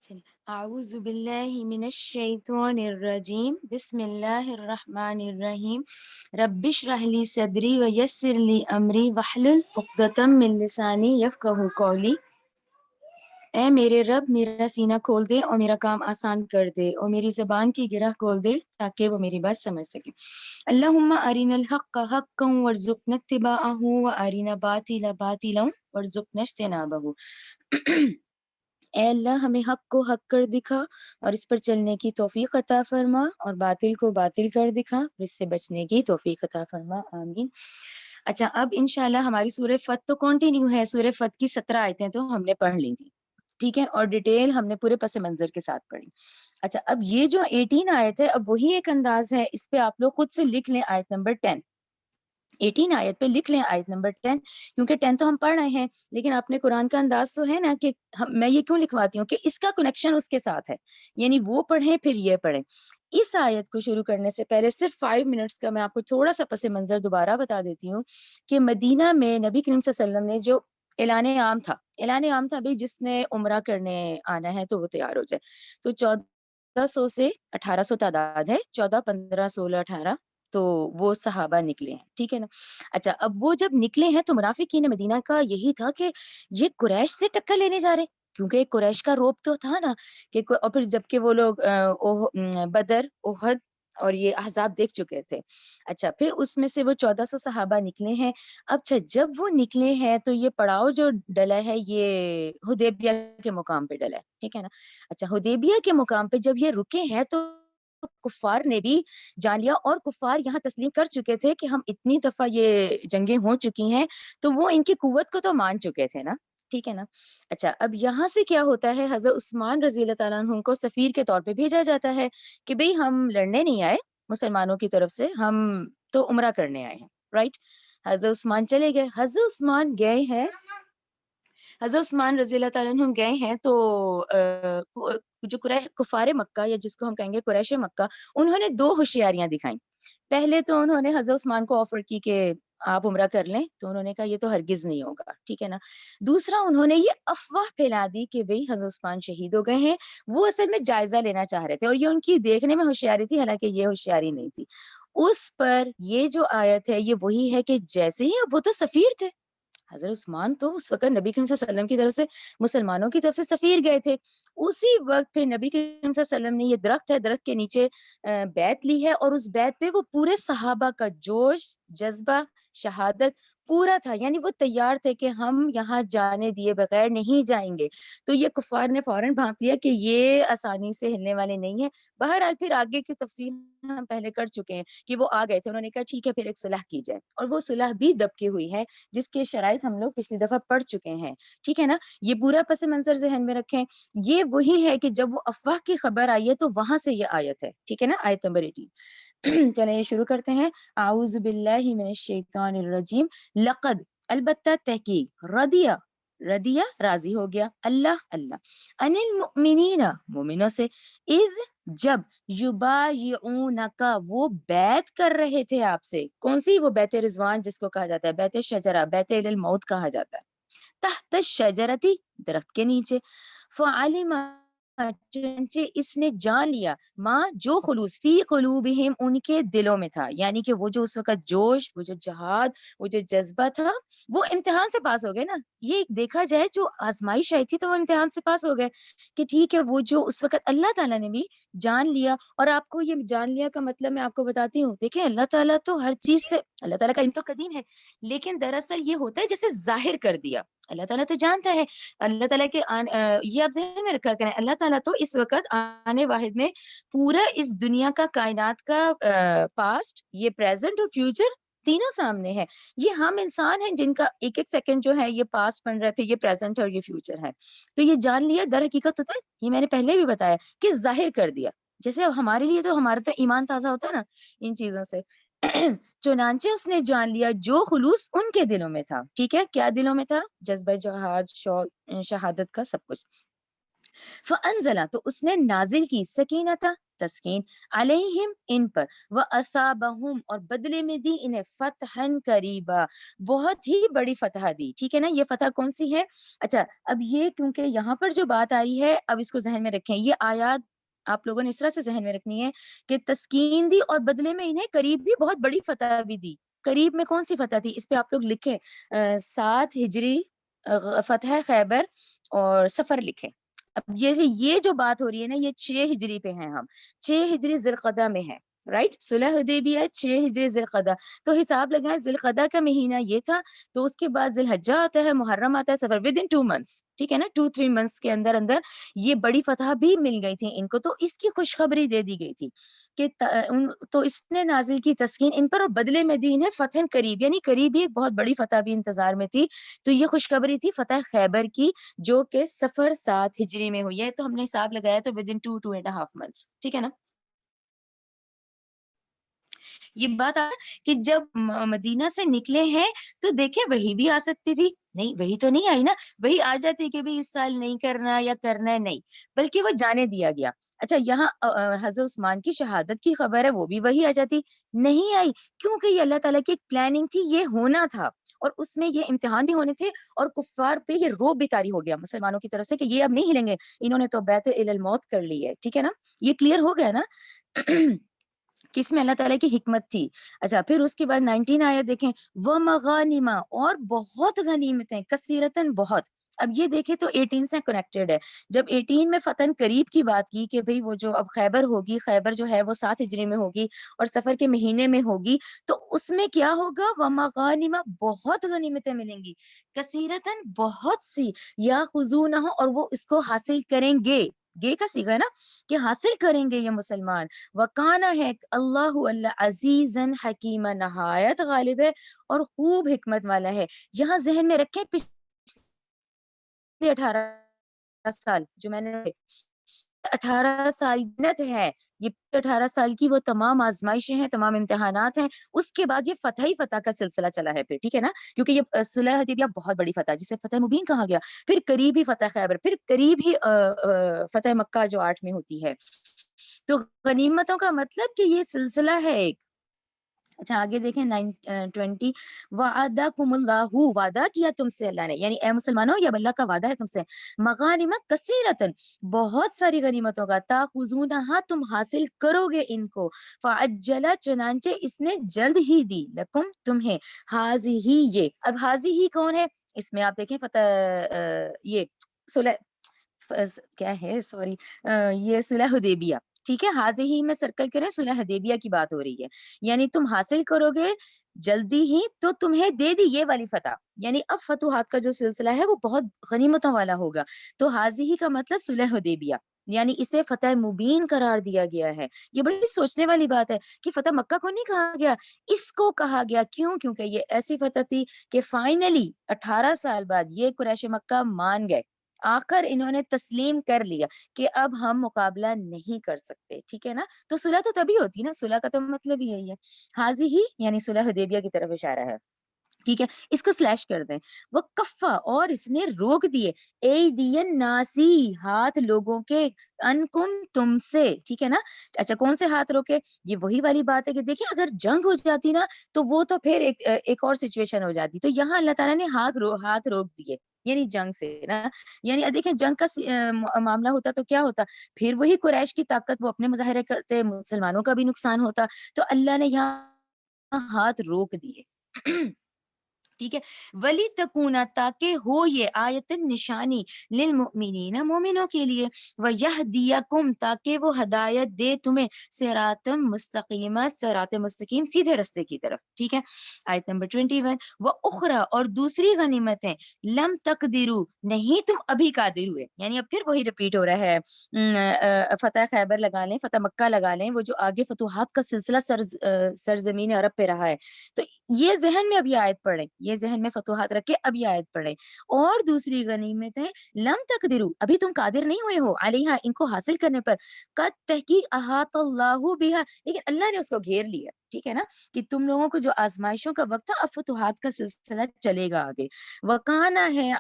اعوذ باللہ من الشیطان الرجیم بسم اللہ الرحمن الرحیم رب اشرح لی صدری ویسر لی امری واحلل عقدۃ من لسانی یفقہوا قولی۔ اے میرے رب میرا سینہ کھول دے اور میرا کام آسان کر دے اور میری زبان کی گرہ کھول دے تاکہ وہ میری بات سمجھ سکے۔ اللہم ارنا الحق حقا وارزقنا اتباعہ وارنا باطلا باطلا وارزقنا اجتنابہ۔ اے اللہ ہمیں حق کو حق کر دکھا اور اس پر چلنے کی توفیق عطا فرما، اور باطل کو باطل کر دکھا اور اس سے بچنے کی توفیق عطا فرما، آمین۔ اچھا، اب انشاءاللہ ہماری سورہ فت تو کنٹینیو ہے۔ سورہ فت کی 17 آیتیں تو ہم نے پڑھ لی تھی، ٹھیک ہے، اور ڈیٹیل ہم نے پورے پس منظر کے ساتھ پڑھی۔ اچھا، اب یہ جو 18 آیت ہے، اب وہی ایک انداز ہے، اس پہ آپ لوگ خود سے لکھ لیں آیت نمبر 10۔ 18 آیت پہ لکھ لیں آیت نمبر 10، کیونکہ 10 تو ہم پڑھ رہے ہیں، لیکن اپنے قرآن کا انداز تو ہے نا کہ میں یہ کیوں لکھواتی ہوں کہ اس کا کنیکشن اس کے ساتھ ہے، یعنی وہ پڑھیں پھر یہ پڑھیں۔ اس آیت کو شروع کرنے سے پہلے صرف 5 منٹس کا میں آپ کو تھوڑا سا پس منظر دوبارہ بتا دیتی ہوں کہ مدینہ میں نبی کریم صلی اللہ علیہ وسلم نے جو اعلان عام تھا بھائی جس نے عمرہ کرنے آنا ہے تو وہ تیار ہو جائے۔ تو 1400 سے 1800 تعداد ہے، 14 15 16 18، تو وہ صحابہ نکلے ہیں، ٹھیک ہے نا۔ اچھا، اب وہ جب نکلے ہیں تو منافقین مدینہ کا یہی تھا کہ یہ قریش سے ٹکر لینے جا رہے، کیونکہ قریش کا روب تو تھا نا کہ اور پھر جب کہ وہ لوگ بدر، احد اور یہ احزاب دیکھ چکے تھے۔ اچھا، پھر اس میں سے وہ 1400 صحابہ نکلے ہیں۔ اچھا، جب وہ نکلے ہیں تو یہ پڑاؤ جو ڈلا ہے یہ حدیبیہ کے مقام پہ ڈلا ہے، ٹھیک ہے نا۔ اچھا، حدیبیہ کے مقام پہ جب یہ رکے ہیں تو کفار نے بھی جان لیا، اور کفار یہاں تسلیم کر چکے تھے کہ ہم اتنی دفعہ یہ جنگیں ہو چکی ہیں، تو وہ ان کی قوت کو تو مان چکے تھے نا، ٹھیک ہے نا۔ اچھا، اب یہاں سے کیا ہوتا ہے، حضرت عثمان رضی اللہ تعالیٰ عنہ کو سفیر کے طور پہ بھیجا جاتا ہے کہ بھئی ہم لڑنے نہیں آئے مسلمانوں کی طرف سے، ہم تو عمرہ کرنے آئے ہیں، رائٹ۔ حضرت عثمان چلے گئے، حضرت عثمان رضی اللہ تعالیٰ عنہ گئے ہیں تو جو کفار مکہ، یا جس کو ہم کہیں گے قریش مکہ، انہوں نے 2 ہوشیاریاں دکھائیں۔ پہلے تو انہوں نے حضرت عثمان کو آفر کی کہ آپ عمرہ کر لیں، تو انہوں نے کہا یہ تو ہرگز نہیں ہوگا، ٹھیک ہے نا۔ دوسرا، انہوں نے یہ افواہ پھیلا دی کہ بھئی حضرت عثمان شہید ہو گئے ہیں، وہ اصل میں جائزہ لینا چاہ رہے تھے، اور یہ ان کی دیکھنے میں ہوشیاری تھی، حالانکہ یہ ہوشیاری نہیں تھی۔ اس پر یہ جو آیت ہے یہ وہی ہے کہ جیسے ہی وہ تو سفیر تھے، حضرت عثمان تو اس وقت نبی کریم صلی اللہ علیہ وسلم کی طرف سے مسلمانوں کی طرف سے سفیر گئے تھے، اسی وقت پھر نبی کریم صلی اللہ علیہ وسلم نے یہ درخت ہے، درخت کے نیچے بیعت لی ہے، اور اس بیعت پہ وہ پورے صحابہ کا جوش، جذبہ، شہادت پورا تھا، یعنی وہ تیار تھے کہ ہم یہاں جانے دیے بغیر نہیں جائیں گے۔ تو یہ کفار نے فوراً بھانپ لیا کہ یہ آسانی سے ہلنے والے نہیں ہیں۔ بہرحال پھر آگے کی تفصیل ہم پہلے کر چکے ہیں کہ وہ آ گئے تھے، انہوں نے کہا ٹھیک ہے پھر ایک صلح کی جائے، اور وہ صلح بھی دبکی ہوئی ہے جس کے شرائط ہم لوگ پچھلی دفعہ پڑھ چکے ہیں، ٹھیک ہے نا۔ یہ پورا پس منظر ذہن میں رکھیں، یہ وہی ہے کہ جب وہ افواہ کی خبر آئی ہے تو وہاں سے یہ آیت ہے، ٹھیک ہے نا، آیت نمبر 18۔ چلیں یہ شروع کرتے ہیں۔ اعوذ باللہ من الشیطان الرجیم، لقد، البتہ، تحقیق، ردیا راضی ہو گیا، اللہ ان المؤمنین، مومنوں سے، اذ، جب، یبایعونک، وہ بیعت کر رہے تھے آپ سے، کون سی؟ وہ بیعت رضوان جس کو کہا جاتا ہے، بیعت شجرہ، بیعت الی الموت کہا جاتا ہے، تحت الشجرتی، درخت کے نیچے، فعلم، چنانچہ اس نے جان لیا، ماں، جو خلوص، فی قلوبہم، ان کے دلوں میں تھا، یعنی کہ وہ جو اس وقت جوش، وہ جو جہاد، وہ جو جذبہ تھا، وہ امتحان سے پاس ہو گئے نا۔ یہ دیکھا جائے جو آزمائش آئی تھی تو وہ امتحان سے پاس ہو گئے کہ ٹھیک ہے، وہ جو اس وقت اللہ تعالیٰ نے بھی جان لیا۔ اور آپ کو یہ جان لیا کا مطلب میں آپ کو بتاتی ہوں، دیکھیں اللہ تعالیٰ تو ہر چیز سے، اللہ تعالیٰ کا علم تو قدیم ہے، لیکن دراصل یہ ہوتا ہے جیسے ظاہر کر دیا۔ اللہ تعالیٰ تو جانتا ہے، اللہ تعالیٰ کے یہ آپ ذہن میں رکھا کریں، اللہ تعالیٰ تو اس وقت آنے واحد میں پورا اس دنیا کا، کائنات کا پاسٹ، یہ پریزنٹ اور فیوچر تینوں سامنے ہے۔ یہ ہم انسان ہیں جن کا ایک ایک سیکنڈ جو ہے یہ پاسٹ بن رہا ہے، پھر یہ پریزنٹ ہے اور یہ فیوچر ہے۔ تو یہ جان لیا در حقیقت ہوتا ہے، یہ میں نے پہلے بھی بتایا کہ ظاہر کر دیا، جیسے ہمارے لیے تو ہمارا تو ایمان تازہ ہوتا ہے نا ان چیزوں سے۔ چنانچہ اس نے جان لیا جو خلوص ان کے دلوں میں تھا، ٹھیک ہے، کیا دلوں میں تھا؟ جذبہ جہاد، شہادت کا سب کچھ۔ فَأَنزَلَ، تو اس نے نازل کی، سکینتا، تسکین علیہم ان پر وَأَثَابَهُمْ اور بدلے میں دی انہیں فتحً قریبا بہت ہی بڑی فتح دی. ٹھیک ہے نا, یہ فتح کون سی ہے؟ اچھا اب یہ کیونکہ یہاں پر جو بات آ رہی ہے اب اس کو ذہن میں رکھیں, یہ آیات آپ لوگوں نے اس طرح سے ذہن میں رکھنی ہے کہ تسکین دی اور بدلے میں انہیں قریب بھی بہت بڑی فتح بھی دی. قریب میں کون سی فتح تھی اس پہ آپ لوگ لکھیں 7 ہجری فتح خیبر اور سفر لکھیں. اب یہ جو بات ہو رہی ہے نا یہ 6 ہجری پہ ہیں, ہم 6 ہجری ذی القعدہ میں ہیں, رائٹ. صلح حدیبیہ 6 ہجری ذی القعدہ, تو حساب لگائیں ذی القعدہ کا مہینہ یہ تھا, تو اس کے بعد ذی الحجہ آتا ہے, محرم آتا ہے, سفر ود ان 2 months. ٹھیک ہے نا, 2-3 months کے اندر اندر یہ بڑی فتح بھی مل گئی تھی ان کو, تو اس کی خوشخبری دے دی گئی تھی کہ تو اس نے نازل کی تسکین ان پر اور بدلے میں دی انہیں فتح قریب, یعنی قریب ہی ایک بہت بڑی فتح بھی انتظار میں تھی. تو یہ خوشخبری تھی فتح خیبر کی جو کہ سفر 7 ہجری میں ہوئی ہے, تو ہم نے حساب لگایا تو ود ان 2-2.5 months. ٹھیک ہے نا. یہ بات کہ جب مدینہ سے نکلے ہیں تو دیکھیں وہی بھی آ سکتی تھی, نہیں وہی تو نہیں آئی نا, وہی آ جاتی کہ بھی اس سال نہیں کرنا یا کرنا ہے, نہیں بلکہ وہ جانے دیا گیا. اچھا یہاں حضرت عثمان کی شہادت کی خبر ہے, وہ بھی وہی آ جاتی, نہیں آئی کیونکہ یہ اللہ تعالیٰ کی ایک پلاننگ تھی, یہ ہونا تھا اور اس میں یہ امتحان بھی ہونے تھے اور کفار پہ یہ روب بھی طاری ہو گیا مسلمانوں کی طرف سے کہ یہ اب نہیں ہلیں گے, انہوں نے تو بیعت الی الموت کر لی ہے. ٹھیک ہے نا, یہ کلیئر ہو گیا نا کس میں اللہ تعالیٰ کی حکمت تھی. اچھا پھر اس کے بعد 19 آیت دیکھیں, وَمَغَانِمَا اور بہت غنیمتیں, کثیرتاً بہت. اب یہ دیکھیں تو 18 سے کنیکٹڈ ہے. جب 18 میں فتح قریب کی بات کی کہ بھئی وہ جو اب خیبر ہوگی, خیبر جو ہے وہ 7 ہجری میں ہوگی اور سفر کے مہینے میں ہوگی, تو اس میں کیا ہوگا, وَمَغَانِمَا بہت غنیمتیں ملیں گی, کثیرتاً بہت سی, یا خُذُونَہُ اور وہ اس کو حاصل کریں گے, گے کا صیغہ ہے نا کہ حاصل کریں گے یہ مسلمان. وکانا ہے اللہ اللہ عزیزاً حکیمہ نہایت غالب ہے اور خوب حکمت والا ہے. یہاں ذہن میں رکھیں پچھلے 18 سال جو میں نے 18 سال جنت ہے, یہ 18 سال کی وہ تمام آزمائشیں ہیں, تمام امتحانات ہیں, اس کے بعد یہ فتح ہی فتح کا سلسلہ چلا ہے پھر. ٹھیک ہے نا, کیونکہ یہ صلح حدیبیہ بہت بڑی فتح جسے فتح مبین کہا گیا, پھر قریب ہی فتح خیبر, پھر قریب ہی فتح مکہ جو 8 میں ہوتی ہے. تو غنیمتوں کا مطلب کہ یہ سلسلہ ہے ایک. اچھا آگے دیکھیں 20, وعدکم اللہ, وعدہ کیا تم سے اللہ نے, یعنی اے مسلمانوں یہ اللہ کا وعدہ ہے تم سے, مغانم کثیرتن بہت ساری غنیمتوں کا, تاخذونہا تم حاصل کرو گے ان کو, فعجل چنانچہ اس نے جلد ہی دی, لکم تمہیں, حاضی ہی یہ, اب حاضی ہی کون ہے, اس میں آپ دیکھیں فتح یہ صلح کیا ہے سوری یہ صلح حدیبیہ. ٹھیک ہے, حاضی ہی میں سرکل کریں, صلح حدیبیہ کی بات ہو رہی ہے, یعنی تم حاصل کرو گے جلدی ہی تو تمہیں دے دی یہ والی فتح, یعنی اب فتوحات کا جو سلسلہ ہے وہ بہت غنیمتوں والا ہوگا. تو حاضی ہی کا مطلب صلح حدیبیہ, یعنی اسے فتح مبین قرار دیا گیا ہے. یہ بڑی سوچنے والی بات ہے کہ فتح مکہ کو نہیں کہا گیا, اس کو کہا گیا, کیوں, کیونکہ یہ ایسی فتح تھی کہ فائنلی 18 سال بعد یہ قریش مکہ مان گئے, آخر انہوں نے تسلیم کر لیا کہ اب ہم مقابلہ نہیں کر سکتے. ٹھیک ہے نا, تو صلح تو تبھی ہوتی نا, صلح کا تو مطلب ہی یہی ہے. حاضی ہی یعنی صلح حدیبیہ کی طرف اشارہ ہے. ٹھیک ہے, اس کو سلیش کر دیں, وہ کفا اور اس نے روک دیے, ایدین ناسی ہاتھ لوگوں کے, انکم تم سے. ٹھیک ہے نا, اچھا کون سے ہاتھ روکے, یہ وہی والی بات ہے کہ دیکھیں اگر جنگ ہو جاتی نا تو وہ تو پھر ایک اور سچویشن ہو جاتی, تو یہاں اللہ تعالیٰ نے ہاتھ روک دیے, یعنی جنگ سے نا, یعنی دیکھیں جنگ کا معاملہ ہوتا تو کیا ہوتا, پھر وہی قریش کی طاقت وہ اپنے مظاہرے کرتے, مسلمانوں کا بھی نقصان ہوتا, تو اللہ نے یہاں ہاتھ روک دیے. ٹھیک ہے, ولی تکونا تاکہ ہو یہ آیت نشانی للمؤمنین مومنوں کے لیے, ویہدیکم تاکہ وہ ہدایت دے تمہیں, صراط مستقیم صراط مستقیم سیدھے رستے کی طرف. ٹھیک ہے, آیت نمبر 21, واخری اور دوسری غنیمتیں, لم تقدروا نہیں تم ابھی قادر ہوئے, یعنی اب پھر وہی ریپیٹ ہو رہا ہے, فتح خیبر لگا لیں, فتح مکہ لگا لیں, وہ جو آگے فتوحات کا سلسلہ سرزمین عرب پہ رہا ہے, تو یہ ذہن میں اب یہ آیت پڑھیں, یہ ذہن میں فتوحات رکھ کے اب یہ آیت پڑھیں. اور دوسری غنیمت ہے, لم تقدروا ابھی تم قادر نہیں ہوئے ہو, علیہا ان کو حاصل کرنے پر, قد تحقیق احاط اللہ بہا لیکن اللہ نے اس کو گھیر لیا. ٹھیک ہے نا, کہ تم لوگوں کو جو آزمائشوں کا وقت تھا اب فتوحات کا سلسلہ چلے گا آگے. وکانا ہے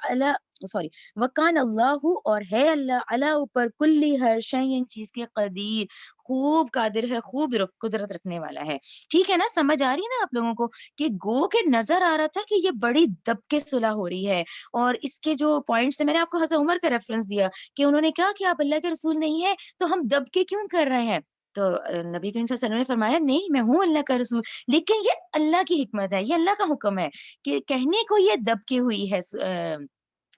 وکان اللہ اور ہے اللہ علی اوپر کلی ہر شیء چیز کے قدیر خوب قادر ہے, خوب قدرت رکھنے والا ہے. ٹھیک ہے نا, سمجھ آ رہی ہے نا آپ لوگوں کو کہ گو کے نظر آ رہا تھا کہ یہ بڑی دب کے صلح ہو رہی ہے. اور اس کے جو پوائنٹس میں نے آپ کو حضرت عمر کا ریفرنس دیا کہ انہوں نے کہا کہ آپ اللہ کے رسول نہیں ہیں تو ہم دب کے کیوں کر رہے ہیں. تو نبی کریم صلی اللہ علیہ وسلم نے فرمایا نہیں, میں ہوں اللہ کا رسول, لیکن یہ اللہ کی حکمت ہے, یہ اللہ کا حکم ہے کہ کہنے کو یہ دب کے ہوئی ہے,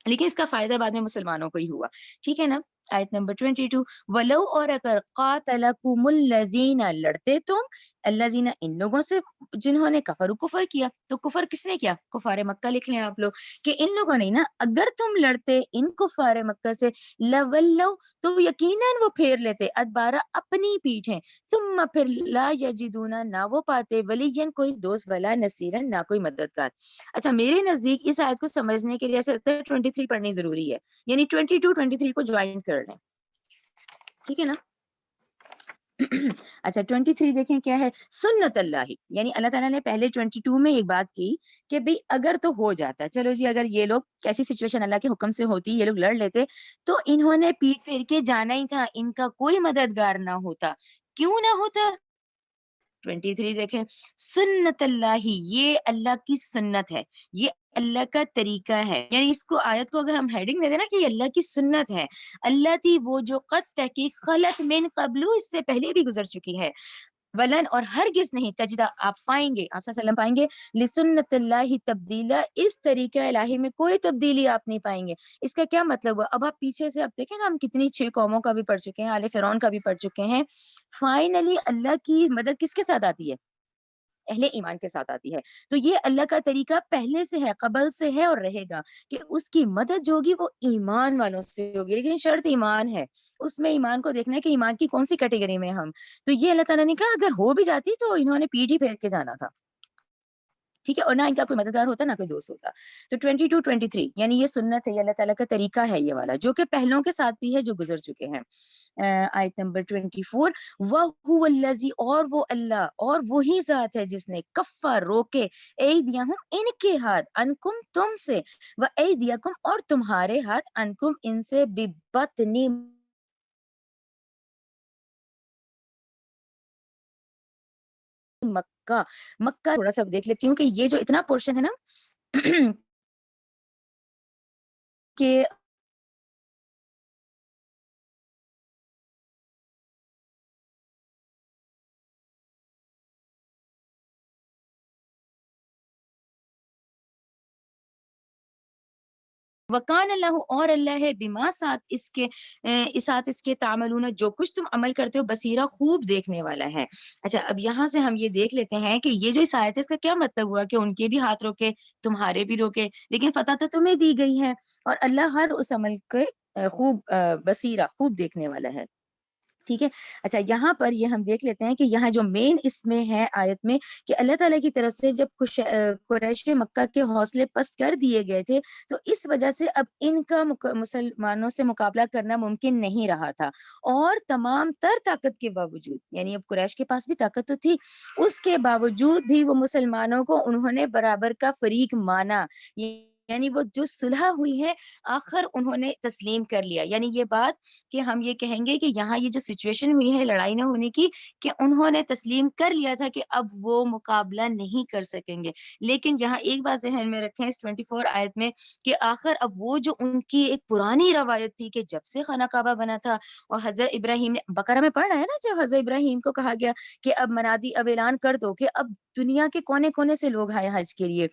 لیکن اس کا فائدہ بعد میں مسلمانوں کو ہی ہوا. ٹھیک ہے نا. آیت نمبر 22, ولو اور اگر قاتلکم الذین, لڑتے تم, الذین ان لوگوں سے جنہوں نے کفر کیا. تو کفر کس نے کیا؟ کفار مکہ. لکھ لیں آپ لوگ کہ ان لوگوں نے نا, اگر تم لڑتے ان کفار مکہ سے, لولو, تو یقیناً وہ پھیر لیتے, ادبارہ, اپنی پیٹھیں, ثم پھر لا یجدون, نہ وہ پاتے, ولین, کوئی دوست, ولا نصیرن, نہ کوئی مددگار. اچھا, میرے نزدیک اس آیت کو سمجھنے کے لیے ایسا لگتا ہے 23 پڑھنی ضروری ہے, یعنی 22 23 کو جوائن کر لیں. ٹھیک ہے نا. اچھا 23 دیکھیں کیا ہے. سنت اللہ, یعنی اللہ تعالیٰ نے پہلے 22 میں ایک بات کی کہ بھئی اگر تو ہو جاتا, چلو جی اگر یہ لوگ کیسی سچویشن اللہ کے حکم سے ہوتی, یہ لوگ لڑ لیتے, تو انہوں نے پیٹ پھیر کے جانا ہی تھا, ان کا کوئی مددگار نہ ہوتا. کیوں نہ ہوتا؟ 23 دیکھیں. سنت اللہ, یہ اللہ کی سنت ہے, یہ اللہ کا طریقہ ہے. یعنی اس کو, آیت کو اگر ہم ہیڈنگ دے دیں نا کہ یہ اللہ کی سنت ہے, اللہ تھی وہ جو قد تحقیق خلت من قبل, اس سے پہلے بھی گزر چکی ہے, ولن, اور ہرگز نہیں, تجدہ, آپ پائیں گے, آپ صلی اللہ علیہ وسلم پائیں گے, لسنت اللہ تبدیلا, اس طریقہ الہی میں کوئی تبدیلی آپ نہیں پائیں گے. اس کا کیا مطلب ہوا؟ اب آپ پیچھے سے اب دیکھیں نا, ہم کتنی 6 قوموں کا بھی پڑھ چکے ہیں, آل فرعون کا بھی پڑھ چکے ہیں. فائنلی اللہ کی مدد کس کے ساتھ آتی ہے؟ اہل ایمان کے ساتھ آتی ہے. تو یہ اللہ کا طریقہ پہلے سے ہے, قبل سے ہے, اور رہے گا کہ اس کی مدد جو ہوگی وہ ایمان والوں سے ہوگی, لیکن شرط ایمان ہے. اس میں ایمان کو دیکھنا ہے کہ ایمان کی کون سی کیٹیگری میں ہم. تو یہ اللہ تعالیٰ نے کہا اگر ہو بھی جاتی تو انہوں نے پیٹ ہی پھیر کے جانا تھا. ٹھیک ہے, اور نہ ان کا کوئی مددگار ہوتا, نہ کوئی دوست ہوتا. تو 22 23 یعنی یہ سنت ہے, یہ اللہ تعالیٰ کا طریقہ ہے یہ والا, جو کہ پہلوں کے ساتھ بھی ہے جو گزر چکے ہیں. آیت نمبر 24, وَهُوَ الَّذِي, اور وہ اللہ, اور وہی ذات ہے جس نے کفا, روکے, ایدیہم, ان کے ہاتھ, انکم, تم سے, وَایدیکم, اور تمہارے ہاتھ, انکم, ان سے, بِبَطْنِ مکہ. مکہ تھوڑا سا دیکھ لیتی ہوں کہ یہ جو اتنا پورشن ہے نا کہ وکان اللہ, اور اللہ ہے, بما, ساتھ اس کے, ساتھ اس کے, تعملون, جو کچھ تم عمل کرتے ہو, بصیرہ, خوب دیکھنے والا ہے. اچھا, اب یہاں سے ہم یہ دیکھ لیتے ہیں کہ یہ جو اس آیت ہے اس کا کیا مطلب ہوا کہ ان کے بھی ہاتھ روکے, تمہارے بھی روکے, لیکن فتح تو تمہیں دی گئی ہے, اور اللہ ہر اس عمل کے خوب بصیرہ, خوب دیکھنے والا ہے. ٹھیک ہے. اچھا, یہاں پر یہ ہم دیکھ لیتے ہیں کہ یہاں جو مین اس میں ہے آیت میں کہ اللہ تعالیٰ کی طرف سے جب قریش مکہ کے حوصلے پست کر دیے گئے تھے, تو اس وجہ سے اب ان کا مسلمانوں سے مقابلہ کرنا ممکن نہیں رہا تھا. اور تمام تر طاقت کے باوجود, یعنی اب قریش کے پاس بھی طاقت تو تھی, اس کے باوجود بھی وہ مسلمانوں کو انہوں نے برابر کا فریق مانا, یعنی وہ جو صلح ہوئی ہے آخر انہوں نے تسلیم کر لیا. یعنی یہ بات کہ ہم یہ کہیں گے کہ یہاں یہ جو سچویشن ہوئی ہے لڑائی نہ ہونے کی, کہ انہوں نے تسلیم کر لیا تھا کہ اب وہ مقابلہ نہیں کر سکیں گے. لیکن یہاں ایک بات ذہن میں رکھیں اس 24 آیت میں کہ آخر اب وہ جو ان کی ایک پرانی روایت تھی کہ جب سے خانہ کعبہ بنا تھا, اور حضرت ابراہیم نے, بقرہ میں پڑھ رہا ہے نا, جب حضرت ابراہیم کو کہا گیا کہ اب منادی, اب اعلان کر دو کہ اب دنیا کے کونے کونے سے لوگ آئے حج کے لیے,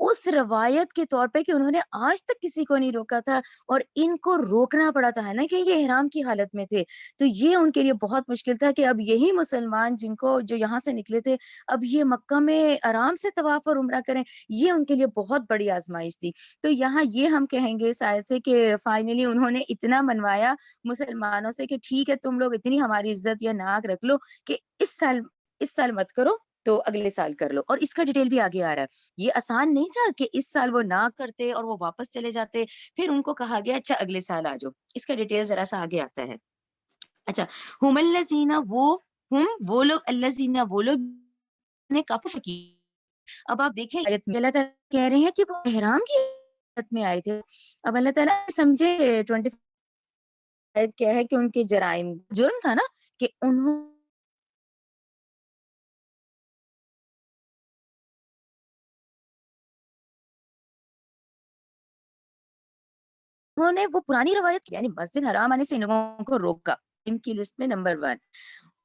اس روایت کے طور پہ کہ انہوں نے آج تک کسی کو نہیں روکا تھا اور ان کو روکنا پڑا تھا, ہے نا, کہ یہ احرام کی حالت میں تھے. تو یہ ان کے لیے بہت مشکل تھا کہ اب یہی مسلمان جن کو, جو یہاں سے نکلے تھے, اب یہ مکہ میں آرام سے طواف اور عمرہ کریں, یہ ان کے لیے بہت بڑی آزمائش تھی. تو یہاں یہ ہم کہیں گے شاید سے کہ فائنلی انہوں نے اتنا منوایا مسلمانوں سے کہ ٹھیک ہے تم لوگ اتنی ہماری عزت یا ناک رکھ لو کہ اس سال مت کرو تو اگلے سال کر لو. اور اس کا ڈیٹیل بھی آگے آ رہا ہے. یہ آسان نہیں تھا کہ اس سال وہ نہ کرتے اور وہ واپس چلے جاتے, پھر ان کو کہا گیا اچھا اگلے سال آ جاؤ. اس کا ڈیٹیل ذرا سا آگے آتا ہے. اچھا, ہم الذین, وہ لوگ, الذین, وہ لوگ نے کفر کی. اب آپ دیکھیں آیت میں اللہ تعالیٰ کہہ رہے ہیں کہ وہ احرام کی حالت میں آئے تھے. اب اللہ تعالیٰ سمجھے 25 آیت کیا ہے کہ ان کے جرائم, جرم تھا نا کہ انہوں انہوں نے وہ پرانی روایت کی، یعنی مسجد حرام آنے سے ان لوگوں کو روکا، ان کی لسٹ میں نمبر 1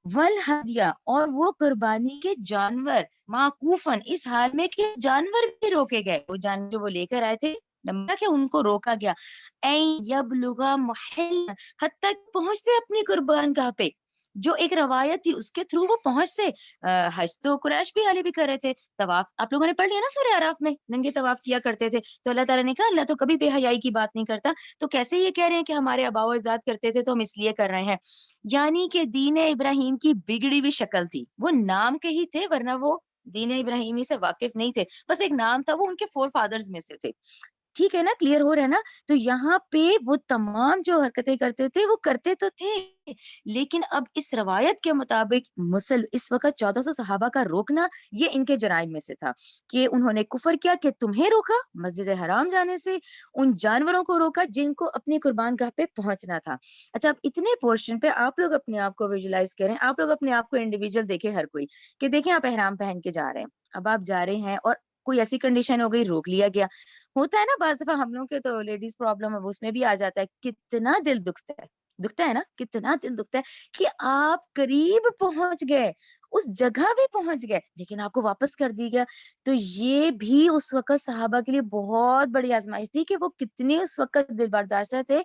والہدیہ، اور وہ قربانی کے جانور معکوفن، اس حال میں کہ جانور بھی روکے گئے، وہ جانور جو وہ لے کر آئے تھے، نمبر کہ ان کو روکا گیا، این یبلغا محل، حتیٰ کہ پہنچتے اپنی قربان گاہ پہ، جو ایک روایت تھی اس کے تھرو وہ پہنچتے۔ حج تو قریش بھی حالی بھی کر رہے تھے، طواف آپ لوگوں نے پڑھ لیا نا سورہ اعراف میں، ننگے طواف کیا کرتے تھے، تو اللہ تعالیٰ نے کہا اللہ تو کبھی بے حیائی کی بات نہیں کرتا، تو کیسے یہ کہہ رہے ہیں کہ ہمارے آباء و اجداد کرتے تھے تو ہم اس لیے کر رہے ہیں؟ یعنی کہ دین ابراہیم کی بگڑی ہوئی شکل تھی، وہ نام کے ہی تھے، ورنہ وہ دین ابراہیمی سے واقف نہیں تھے، بس ایک نام تھا، وہ ان کے فور فادرز میں سے تھے، ٹھیک ہے نا، کلیئر ہو رہا ہے نا؟ تو یہاں پہ وہ تمام جو حرکتیں کرتے تھے وہ کرتے تو تھے، لیکن اب اس روایت کے مطابق اس وقت 1400 صحابہ کا روکنا یہ ان کے جرائم میں سے تھا، کہ انہوں نے کفر کیا، کہ تمہیں روکا مسجد حرام جانے سے، ان جانوروں کو روکا جن کو اپنی قربان گاہ پہ پہنچنا تھا۔ اچھا، اب اتنے پورشن پہ آپ لوگ اپنے آپ کو ویژولائز کریں، آپ لوگ اپنے آپ کو انڈیویجول دیکھیں، ہر کوئی کہ دیکھیں آپ احرام پہن کے جا رہے ہیں، اب آپ جا رہے ہیں اور کوئی ایسی کنڈیشن ہو گئی، روک لیا گیا، ہوتا ہے نا بعض دفعہ ہم لوگوں کے تو لیڈیز پرابلم ہے، اس میں بھی آ جاتا ہے، کتنا دل دکھتا ہے نا، کتنا دل دکھتا ہے کہ آپ قریب پہنچ گئے، اس جگہ بھی پہنچ گئے، لیکن آپ کو واپس کر دی گیا۔ تو یہ بھی اس وقت صحابہ کے لیے بہت بڑی آزمائش تھی، کہ وہ کتنے اس وقت دل برداشتہ تھے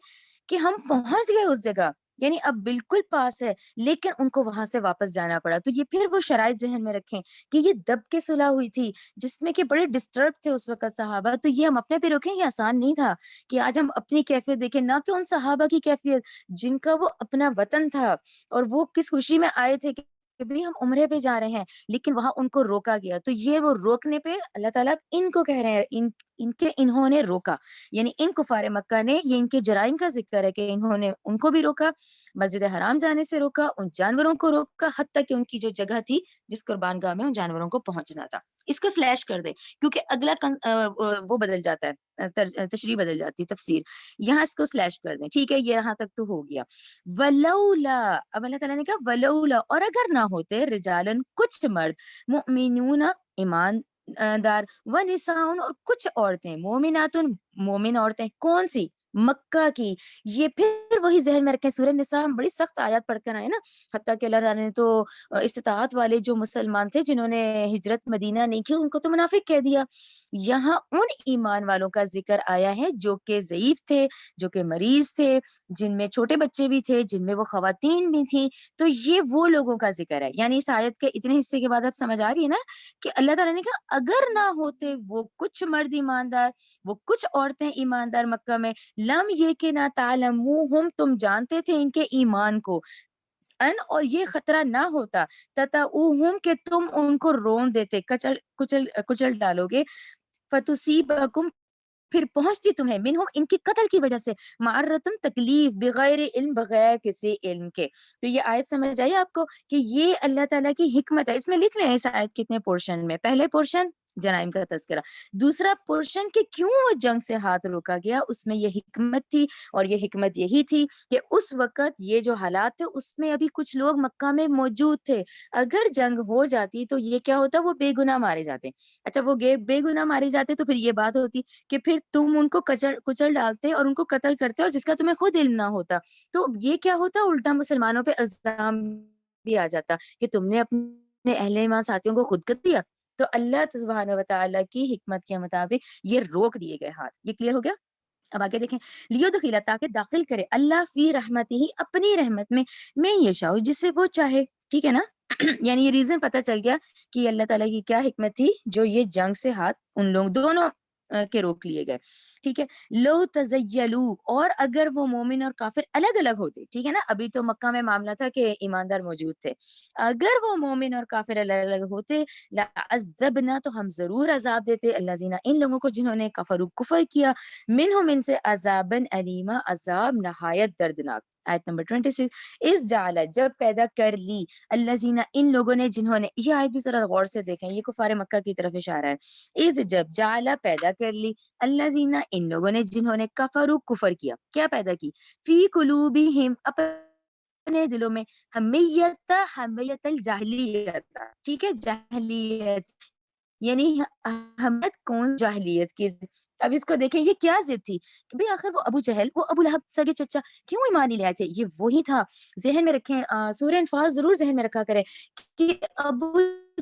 کہ ہم پہنچ گئے اس جگہ، یعنی اب بالکل پاس ہے، لیکن ان کو وہاں سے واپس جانا پڑا۔ تو یہ پھر وہ شرائط ذہن میں رکھیں کہ یہ دب کے صلح ہوئی تھی، جس میں کہ بڑے ڈسٹرب تھے اس وقت صحابہ، تو یہ ہم اپنے پہ روکیں، یہ آسان نہیں تھا کہ آج ہم اپنی کیفیت دیکھیں، نہ کہ ان صحابہ کی کیفیت جن کا وہ اپنا وطن تھا، اور وہ کس خوشی میں آئے تھے کہ بھی ہم عمرے پہ جا رہے ہیں، لیکن وہاں ان کو روکا گیا۔ تو یہ وہ روکنے پہ اللہ تعالیٰ ان کو کہہ رہے ہیں، انہوں نے روکا، یعنی ان کفار مکہ نے، یہ ان کے جرائم کا ذکر ہے کہ انہوں نے ان کو بھی روکا، مسجد حرام جانے سے روکا، ان جانوروں کو روکا، حتیٰ کہ ان کی جو جگہ تھی جس قربان گاہ میں ان جانوروں کو پہنچنا تھا۔ اس کو سلیش کر دے، کیونکہ اگلا وہ بدل جاتا ہے، تشریح بدل جاتی، تفسیر، یہاں اس کو سلیش کر دیں، ٹھیک ہے، یہ یہاں تک تو ہو گیا۔ ولولا، اب اللہ تعالیٰ نے کہا ولولا، اور اگر نہ ہوتے، رجالن کچھ مرد، مؤمنون ایمان دار، ونساؤن اور کچھ عورتیں، مومناتن مومن عورتیں، کون سی؟ مکہ کی۔ یہ پھر وہی ذہن میں رکھیں، سورہ نساء ہم بڑی سخت آیات پڑھ کر آئے نا، حتیٰ کہ اللہ تعالیٰ نے تو استطاعت والے جو مسلمان تھے جنہوں نے ہجرت مدینہ نہیں کی، ان کو تو منافق کہہ دیا۔ یہاں ان ایمان والوں کا ذکر آیا ہے جو کہ ضعیف تھے، جو کہ مریض تھے، جن میں چھوٹے بچے بھی تھے، جن میں وہ خواتین بھی تھیں، تو یہ وہ لوگوں کا ذکر ہے۔ یعنی اس آیت کے اتنے حصے کے بعد اب سمجھ آ رہی ہے نا کہ اللہ تعالیٰ نے کہا اگر نہ ہوتے وہ کچھ مرد ایماندار، وہ کچھ عورتیں ایماندار مکہ میں، لم یہ کہ نہ تعلموہم، تم جانتے تھے ان کے ایمان کو، اور یہ خطرہ نہ ہوتا، تتعوہم کہ تم ان کو رون دیتے، کچل ڈالو گے، فتصیبکم پھر پہنچتی تمہیں، منہم ان کی قتل کی وجہ سے، معرتم تکلیف، بغیر علم، بغیر کسی علم کے۔ تو یہ آیت سمجھ آئی آپ کو کہ یہ اللہ تعالیٰ کی حکمت ہے۔ اس میں لکھ لیں اس آیت کتنے پورشن میں، پہلے پورشن جرائم کا تذکرہ، دوسرا پورشن کہ کیوں وہ جنگ سے ہاتھ روکا گیا، اس میں یہ حکمت تھی، اور یہ حکمت یہی تھی کہ اس وقت یہ جو حالات تھے اس میں ابھی کچھ لوگ مکہ میں موجود تھے، اگر جنگ ہو جاتی تو یہ کیا ہوتا، وہ بے گناہ مارے جاتے۔ اچھا، وہ بے گناہ مارے جاتے تو پھر یہ بات ہوتی کہ پھر تم ان کو کچل ڈالتے اور ان کو قتل کرتے، اور جس کا تمہیں خود علم نہ ہوتا، تو یہ کیا ہوتا، الٹا مسلمانوں پہ الزام بھی آ جاتا کہ تم نے اپنے اہل ایمان ساتھیوں کو خود قتل دیا۔ تو اللہ سبحانہ و تعالیٰ کی حکمت کے مطابق یہ روک دیے گئے ہاتھ۔ یہ کلیئر ہو گیا؟ اب آگے دیکھیں، لیدخل، تاکہ داخل کرے اللہ فی رحمتہ، اپنی رحمت میں یشاء، جسے وہ چاہے، ٹھیک ہے نا؟ یعنی یہ ریزن پتہ چل گیا کہ اللہ تعالیٰ کی کیا حکمت تھی جو یہ جنگ سے ہاتھ ان لوگ دونوں کے روک لیے گئے، ٹھیک ہے۔ لو تزیلو، اور اگر وہ مومن اور کافر الگ الگ ہوتے، ٹھیک ہے نا، ابھی تو مکہ میں معاملہ تھا کہ ایماندار موجود تھے، اگر وہ مومن اور کافر الگ الگ ہوتے، لعذبنا، تو ہم ضرور عذاب دیتے، الذین، ان لوگوں کو جنہوں نے کفر کیا، منہم، ان سے، عذابن علیما، عذاب نہایت دردناک۔ آیت نمبر 26، اس جعل، جب پیدا کر لی، الذین، ان لوگوں نے جنہوں نے، یہ آیت بھی ذرا غور سے دیکھیں، یہ کفار مکہ کی طرف اشارہ ہے، اس جب جعل، پیدا کر لی، الذین، ان لوگوں نے جنہوں نے کفروا، کفر کیا، کیا پیدا کی، فی قلوبہم، اپنے دلوں میں، حمیت الجاہلیت، ٹھیک ہے، جاہلیت، یعنی ہمیت کون، جاہلیت کی، اب اس کو دیکھیں یہ کیا ضد تھی کہ بھئی آخر وہ ابو جہل، وہ ابو لہب سگے چچا کیوں ایمان نہیں لے آئے تھے؟ یہ وہی تھا، ذہن میں رکھیں، سورہ انفال ضرور ذہن میں رکھا کریں کہ ابو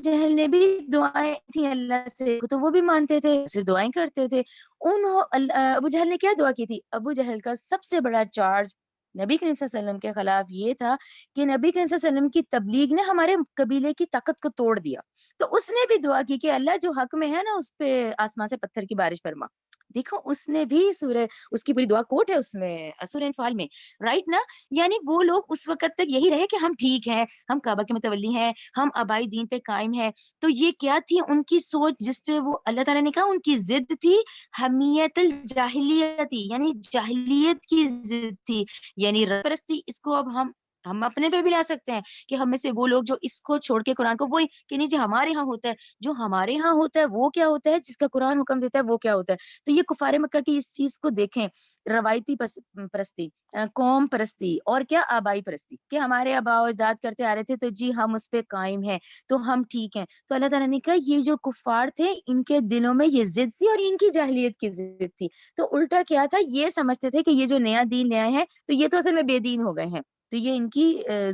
جہل نے بھی دعائیں تھیں اللہ سے، تو وہ بھی مانتے تھے، اسے دعائیں کرتے تھے۔ ابو جہل نے کیا دعا کی تھی؟ ابو جہل کا سب سے بڑا چارج نبی کریم صلی اللہ علیہ وسلم کے خلاف یہ تھا کہ نبی کریم صلی اللہ علیہ وسلم کی تبلیغ نے ہمارے قبیلے کی طاقت کو توڑ دیا۔ تو اس نے بھی دعا کی کہ اللہ جو حق میں ہے نا اس پہ آسمان سے پتھر کی بارش فرما۔ دیکھو اس نے بھی سورہ، اس کی پوری دعا کوٹ ہے اس میں سورہ انفال میں، رائٹ نا؟ یعنی وہ لوگ اس وقت تک یہی رہے کہ ہم ٹھیک ہیں، ہم کعبہ کے متولی ہیں، ہم آبائی دین پہ قائم ہیں۔ تو یہ کیا تھی ان کی سوچ جس پہ وہ اللہ تعالیٰ نے کہا ان کی ضد تھی، حمیت الجاہلیتی، یعنی جاہلیت کی ضد تھی، یعنی رب پرستی۔ اس کو اب ہم اپنے پہ بھی لا سکتے ہیں کہ ہم میں سے وہ لوگ جو اس کو چھوڑ کے قرآن کو وہی کہ نہیں جی ہمارے ہاں ہوتا ہے، جو ہمارے ہاں ہوتا ہے وہ کیا ہوتا ہے، جس کا قرآن حکم دیتا ہے وہ کیا ہوتا ہے۔ تو یہ کفار مکہ کی اس چیز کو دیکھیں، روایتی پرستی، قوم پرستی اور کیا آبائی پرستی، کہ ہمارے آباء و اجداد کرتے آ رہے تھے تو جی ہم اس پہ قائم ہیں تو ہم ٹھیک ہیں۔ تو اللہ تعالیٰ نے کہا یہ جو کفار تھے ان کے دلوں میں یہ ضد تھی اور ان کی جاہلیت کی ضد تھی۔ تو الٹا کیا تھا، یہ سمجھتے تھے کہ یہ جو نیا دین لے آئے ہیں تو یہ تو اصل میں بے دین ہو گئے ہیں۔ تو یہ ان کی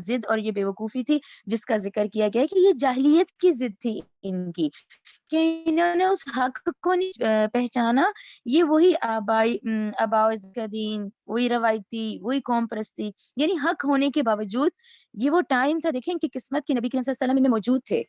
ضد اور یہ بے وقوفی تھی جس کا ذکر کیا گیا کہ یہ جاہلیت کی ضد تھی ان کی، کہ انہوں نے اس حق کو نہیں پہچانا۔ یہ وہی آباء کا دین، وہی روایتی، وہی قوم پرستی، یعنی حق ہونے کے باوجود یہ وہ ٹائم تھا دیکھیں کہ قسمت کے نبی کریم صلی اللہ علیہ وسلم میں موجود تھے،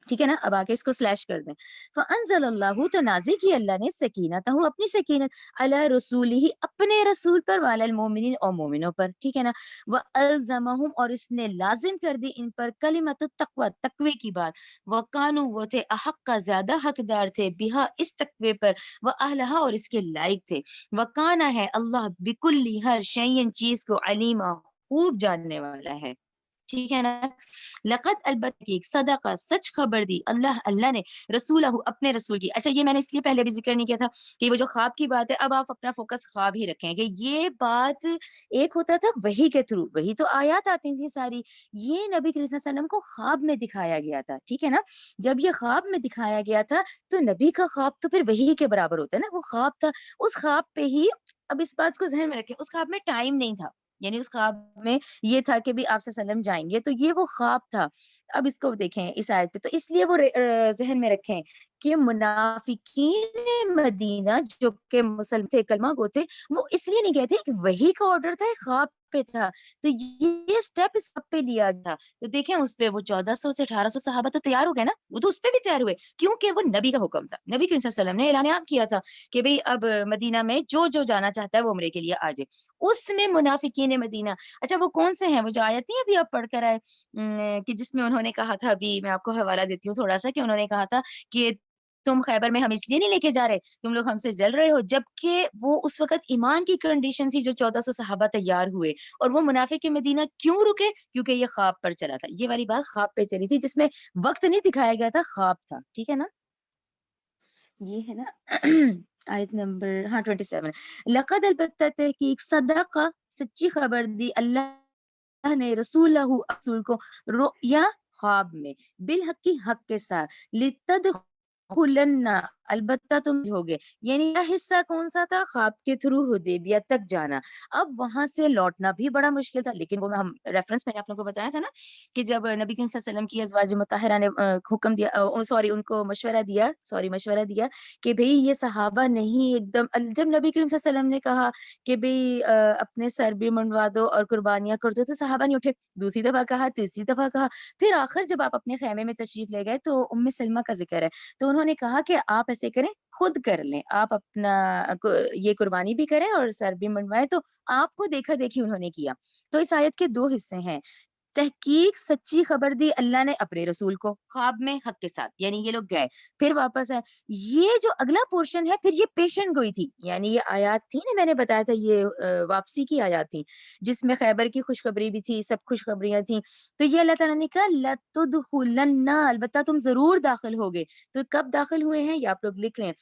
ٹھیک ہے نا؟ اب آگے اس کو سلیش کر دیں، فَأَنزَلَ اللَّهُ، تو نازل کی اللہ نے سکینتہ، اپنی سکینت، علی رسولہ، اپنے رسول پر، وعلی المؤمنین، اور مومنوں پر، ٹھیک ہے نا؟ وَأَلْزَمَهُمْ، اور اس نے لازم کر دی ان پر کلمۃ التقوی، تقوی کی بات، وَقَانُوا، وہ تھے احق کا زیادہ حقدار تھے، بہا، اس تقوی پر، وَأَهْلَهَا، اور اس کے لائق تھے، وَقَانَ، ہے اللہ، بِكُلِّ، ہر شیء، چیز کو، علیما، خوب جاننے والا ہے، ٹھیک ہے نا؟ لقد، البتہ، صدقہ، سچ خبر دی اللہ نے، رسولہ، اپنے رسول کی۔ اچھا یہ میں نے اس لیے پہلے بھی ذکر نہیں کیا تھا کہ وہ جو خواب کی بات ہے، اب آپ اپنا فوکس خواب ہی رکھیں کہ یہ بات ایک ہوتا تھا وحی کے تھرو، وہی تو آیات آتی تھی ساری، یہ نبی کریم صلی اللہ علیہ وسلم کو خواب میں دکھایا گیا تھا، ٹھیک ہے نا؟ جب یہ خواب میں دکھایا گیا تھا تو نبی کا خواب تو پھر وحی کے برابر ہوتا ہے نا، وہ خواب تھا، اس خواب پہ ہی، اب اس بات کو ذہن میں رکھیں، اس خواب میں ٹائم نہیں تھا، یعنی اس خواب میں یہ تھا کہ بھی آپ صلی اللہ علیہ وسلم جائیں گے، تو یہ وہ خواب تھا۔ اب اس کو دیکھیں اس آیت پہ، تو اس لیے وہ ذہن میں رکھیں کہ منافقین مدینہ جو کہ مسلم تھے، کلمہ گو تھے، وہ اس لیے نہیں کہتے کہ وہی کا آرڈر تھا، خواب پہ تھا، تو یہ اسٹیپ اس وقت پہ لیا گیا۔ تو دیکھیں اس پہ وہ 1400 سے 1800 صحابہ تو تیار ہو گئے نا، وہ تو اس پہ بھی تیار ہوئے کیونکہ وہ نبی کا حکم تھا، نبی کریم صلی اللہ علیہ وسلم نے اعلان عام کیا تھا کہ بھئی اب مدینہ میں جو جو جانا چاہتا ہے وہ عمرے کے لیے آ جائے۔ اس میں منافقین مدینہ، اچھا وہ کون سے ہیں؟ وہ جو آیت نہیں ابھی آپ پڑھ کر آئے کہ جس میں انہوں نے کہا تھا، ابھی میں آپ کو حوالہ دیتی ہوں تھوڑا سا، کہ انہوں نے کہا تھا کہ تم خیبر میں ہم اس لیے نہیں لے کے جا رہے، تم لوگ ہم سے جل رہے ہو، جبکہ وہ اس وقت ایمان کی کنڈیشن تھی جو 1400 صحابہ تیار ہوئے، اور وہ منافق مدینہ کیوں رکے؟ کیونکہ یہ خواب پر چلا تھا، یہ والی بات خواب پہ چلی تھی جس میں وقت نہیں دکھایا گیا تھا، خواب تھا، ٹھیک ہے نا؟ یہ ہے نا آیت نمبر 27، لقد، البتہ تحقیق، صدقہ، سچی خبر دی اللہ نے، رسول کو، رؤیا، خواب میں، بالحق، کی حق کے ساتھ، لتدخلن، البتہ تم ہوگے، یعنی یہ حصہ کون سا تھا؟ خواب کے تھرو حدیبیہ تک جانا۔ اب وہاں سے لوٹنا بھی بڑا مشکل تھا، لیکن وہ ہم ریفرنس میں نے آپ لوگوں کو بتایا تھا نا کہ جب نبی کریم صلی اللہ علیہ وسلم کی ازواج مطہرہ نے حکم دیا، ان کو مشورہ دیا کہ بھئی یہ صحابہ نہیں ایک دم، جب نبی کریم صلی اللہ علیہ وسلم نے کہا کہ بھئی اپنے سر بھی منڈوا دو اور قربانیاں کر دو، تو صحابہ نہیں اٹھے، دوسری دفعہ کہا، تیسری دفعہ کہا، پھر آخر جب آپ اپنے خیمے میں تشریف لے گئے تو ام سلمہ کا ذکر ہے، تو انہوں نے کہا کہ آپ ایسے کریں، خود کر لیں، آپ اپنا یہ قربانی بھی کریں اور سر بھی منڈوائیں، تو آپ کو دیکھا دیکھی انہوں نے کیا۔ تو اس آیت کے دو حصے ہیں، تحقیق سچی خبر دی اللہ نے اپنے رسول کو خواب میں حق کے ساتھ، یعنی یہ لوگ گئے پھر واپس آئے۔ یہ جو اگلا پورشن ہے پھر یہ پیشن گوئی تھی، یعنی یہ آیات تھی نا، میں نے بتایا تھا یہ واپسی کی آیات تھی جس میں خیبر کی خوشخبری بھی تھی، سب خوشخبریاں تھیں۔ تو یہ اللہ تعالیٰ نے کہا لَتُدْخُلَنَّ، البتہ تم ضرور داخل ہوگے۔ تو کب داخل ہوئے ہیں یہ آپ لوگ لکھ لیں،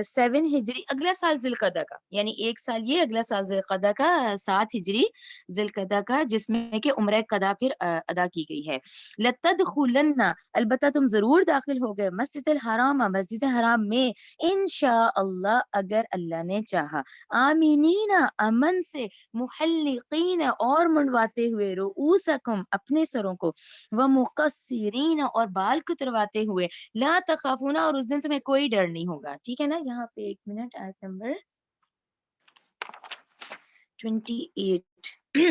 7 ہجری، اگلا سال ذی القعدہ کا، یعنی ایک سال یہ، اگلا سال ذی القعدہ کا 7 ہجری ذی القعدہ کا، جس میں کہ عمرہ قضا پھر پھر ادا کی گئی ہے. لَتَدْخُلَنَّ البتہ تم ضرور داخل ہو گئے مسجد الحرام مسجد حرام میں انشاءاللہ اگر اللہ نے چاہا. آمینین امن سے محلقین اور منڈواتے ہوئے رؤوسکم اپنے سروں کو ومقصرین اور بال کترواتے ہوئے لا تخافون اور اس دن تمہیں کوئی ڈر نہیں ہوگا. ٹھیک ہے نا. یہاں پہ ایک منٹ آیت نمبر 28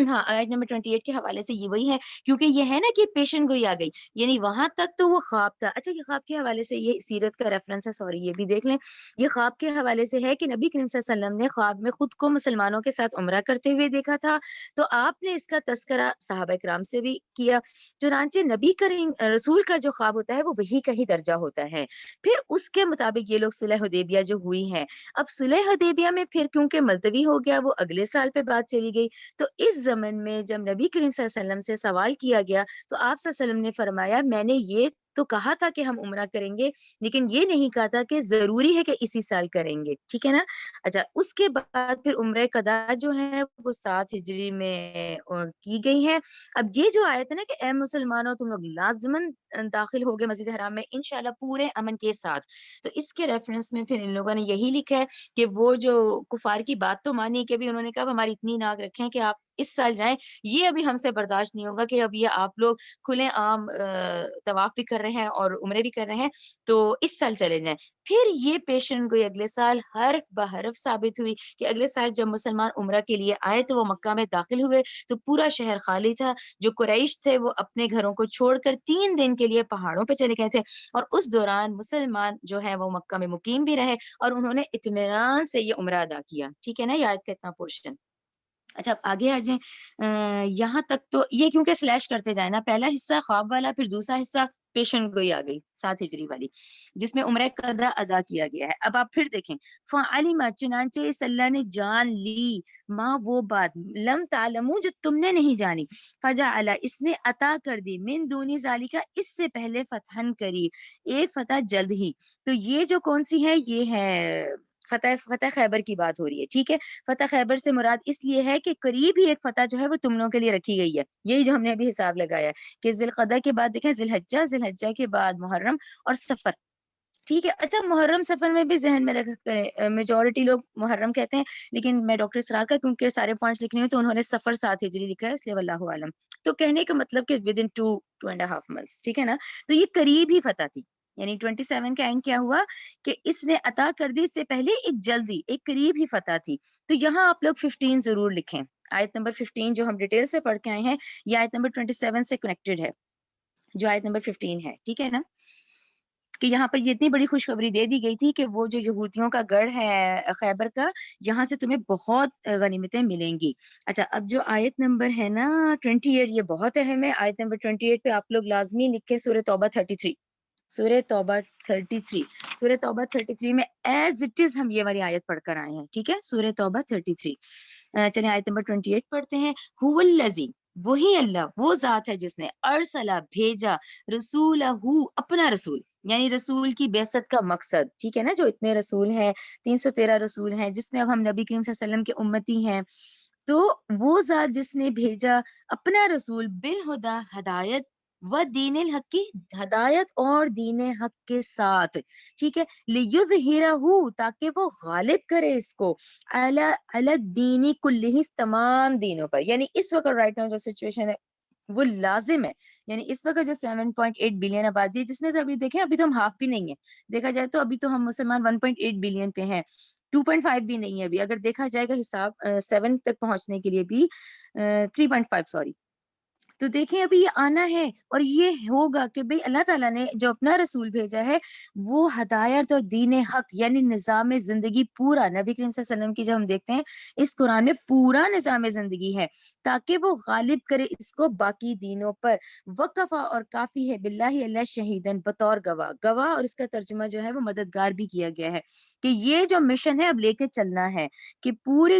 ہاں آیت نمبر 28 کے حوالے سے یہ وہی ہے کیونکہ یہ ہے نا کہ پیشن گوئی آ گئی یعنی وہاں تک تو وہ خواب تھا. اچھا یہ خواب کے حوالے سے یہ سیرت کا ریفرنس ہے سوری یہ بھی دیکھ لیں. یہ خواب کے حوالے سے ہے کہ نبی کریم صلی اللہ علیہ وسلم نے خواب میں خود کو مسلمانوں کے ساتھ عمرہ کرتے ہوئے دیکھا تھا تو آپ نے اس کا تذکرہ صحابہ کرام سے بھی کیا. چنانچہ نبی کریم رسول کا جو خواب ہوتا ہے وہ وحی کا ہی درجہ ہوتا ہے. پھر اس کے مطابق یہ لوگ صلح حدیبیہ جو ہوئی ہے اب صلح حدیبیہ میں پھر کیونکہ ملتوی ہو گیا وہ اگلے سال پہ بات چلی گئی تو اس زمن میں جب نبی کریم صلی اللہ علیہ وسلم سے سوال کیا گیا تو آپ صلی اللہ علیہ وسلم نے فرمایا میں نے یہ تو کہا تھا کہ ہم عمرہ کریں گے لیکن یہ نہیں کہا تھا کہ ضروری ہے کہ اسی سال کریں گے. ٹھیک ہے نا. اچھا اس کے بعد پھر عمرہ قضا جو ہے وہ 7 ہجری میں کی گئی ہے. اب یہ جو آیت ہے نا کہ اے مسلمانوں تم لوگ لازماً داخل ہوگے مسجد حرام میں انشاءاللہ پورے امن کے ساتھ تو اس کے ریفرنس میں پھر ان لوگوں نے یہی لکھا ہے کہ وہ جو کفار کی بات تو مانی کہ بھی انہوں نے کہا ہماری اتنی ناک رکھیں کہ آپ اس سال جائیں یہ ابھی ہم سے برداشت نہیں ہوگا کہ اب یہ آپ لوگ کھلے عام طواف بھی کر رہے ہیں اور عمرے بھی کر رہے ہیں تو اس سال چلے جائیں. پھر یہ پیشن گوئی اگلے سال حرف بحرف ثابت ہوئی کہ اگلے سال جب مسلمان عمرہ کے لیے آئے تو وہ مکہ میں داخل ہوئے تو پورا شہر خالی تھا. جو قریش تھے وہ اپنے گھروں کو چھوڑ کر 3 دن کے لیے پہاڑوں پہ چلے گئے تھے اور اس دوران مسلمان جو ہے وہ مکہ میں مقیم بھی رہے اور انہوں نے اطمینان سے یہ عمرہ ادا کیا. ٹھیک ہے نا. یاد کا اتنا پورشن. اچھا اب آگے آ جائیں یہاں تک تو یہ کیونکہ سلیش کرتے جائیں نا پہلا حصہ خواب والا پھر دوسرا حصہ پیشن گوئی آ گئی 7 ہجری والی جس میں عمرہ قضا ادا کیا گیا ہے. اب آپ پھر دیکھیں فعلم چنانچہ اس اللہ نے جان لی ماں وہ بات لم تعلمو جو تم نے نہیں جانی فجعل اس نے عطا کر دی من دونی ذالکا اس سے پہلے فتحن کری ایک فتح جلد ہی. تو یہ جو کون سی ہے یہ ہے فتح خیبر کی بات ہو رہی ہے. ٹھیک ہے. فتح خیبر سے مراد اس لیے ہے کہ قریب ہی ایک فتح جو ہے وہ تم لوگوں کے لیے رکھی گئی ہے. یہی جو ہم نے ابھی حساب لگایا ہے کہ ذی القعدہ کے بعد دیکھیں ذی الحجہ کے بعد محرم اور سفر. ٹھیک ہے. اچھا محرم سفر میں بھی ذہن میں رکھ کریں میجورٹی لوگ محرم کہتے ہیں لیکن میں ڈاکٹر اسرار کا کیونکہ سارے پوائنٹس لکھنے ہیں تو انہوں نے سفر 7 ہجری لکھا ہے اس لیے واللہ عالم. تو کہنے کا مطلب کہ ود ان 2.5 months. ٹھیک ہے نا. تو یہ قریب ہی فتح تھی یعنی 27 کا اینڈ کیا ہوا کہ اس نے عطا کر دی اس سے پہلے ایک جلدی ایک قریب ہی فتح تھی. تو یہاں آپ لوگ 15 ضرور لکھیں. آیت نمبر 15 جو ہم ڈیٹیل سے پڑھ کے آئے ہیں یہ آیت نمبر 27 سے کنیکٹڈ ہے جو آیت نمبر 15 ہے. ٹھیک ہے نا. کہ یہاں پر یہ اتنی بڑی خوشخبری دے دی گئی تھی کہ وہ جو یہودیوں کا گڑھ ہے خیبر کا یہاں سے تمہیں بہت غنیمتیں ملیں گی. اچھا اب جو آیت نمبر ہے نا 28 یہ بہت اہم ہے. آیت نمبر 28 پہ آپ لوگ لازمی لکھیں سورہ توبہ 33. سورہ توبہ 33 سورہ توبہ 33 میں ایز اٹ از ہم یہ والی آیت پڑھ کر آئے ہیں. ٹھیک ہے. سورہ توبہ 33 چلیں آیت نمبر 28 پڑھتے ہیں. هو الذی وہی اللہ وہ ذات ہے جس نے ارسلہ بھیجا رسولہ اپنا رسول یعنی رسول کی بعثت کا مقصد. ٹھیک ہے نا. جو اتنے رسول ہیں 313 رسول ہیں جس میں اب ہم نبی کریم صلی اللہ علیہ وسلم کے امتی ہیں تو وہ ذات جس نے بھیجا اپنا رسول بالہدا ہدایت و دین الحق کی ہدایت اور دین حق کے ساتھ. ٹھیک ہے. لیظہرہ تاکہ وہ غالب کرے اس کو علی الدین کلہ تمام دینوں پر. یعنی اس وقت رائٹ ناؤ جو سچویشن ہے وہ لازم ہے. یعنی اس وقت جو 7.8 بلین آبادی ہے جس میں سے ابھی دیکھیں ابھی تو ہم ہاف بھی نہیں ہے دیکھا جائے تو ابھی تو ہم مسلمان 1.8 بلین پہ ہیں 2.5 بھی نہیں ہے ابھی اگر دیکھا جائے گا حساب 7 تک پہنچنے کے لیے بھی 3.5 سوری. تو دیکھیں ابھی یہ آنا ہے اور یہ ہوگا کہ بھئی اللہ تعالیٰ نے جو اپنا رسول بھیجا ہے وہ ہدایت اور دین حق یعنی نظام زندگی پورا نبی کریم صلی اللہ علیہ وسلم کی جب ہم دیکھتے ہیں اس قرآن میں پورا نظام زندگی ہے تاکہ وہ غالب کرے اس کو باقی دینوں پر. وقفہ اور کافی ہے باللہ اللہ شہیدن بطور گواہ اور اس کا ترجمہ جو ہے وہ مددگار بھی کیا گیا ہے کہ یہ جو مشن ہے اب لے کے چلنا ہے کہ پوری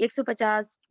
150,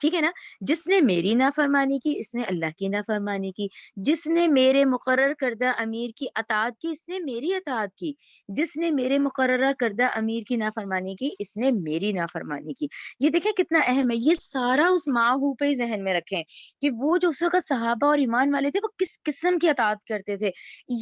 ٹھیک ہے نا؟ جس نے میری نافرمانی کی اس نے اللہ کی نافرمانی کی، جس نے میرے مقرر کردہ امیر کی اطاعت کی اس نے میری اطاعت کی، جس نے میرے مقررہ کردہ امیر کی نافرمانی کی اس نے میری نافرمانی کی۔ یہ دیکھیں کتنا اہم ہے، یہ سارا اس معہو پہ ہی ذہن میں رکھیں کہ وہ جو اس وقت صحابہ اور ایمان والے تھے وہ کس قسم کی اطاعت کرتے تھے۔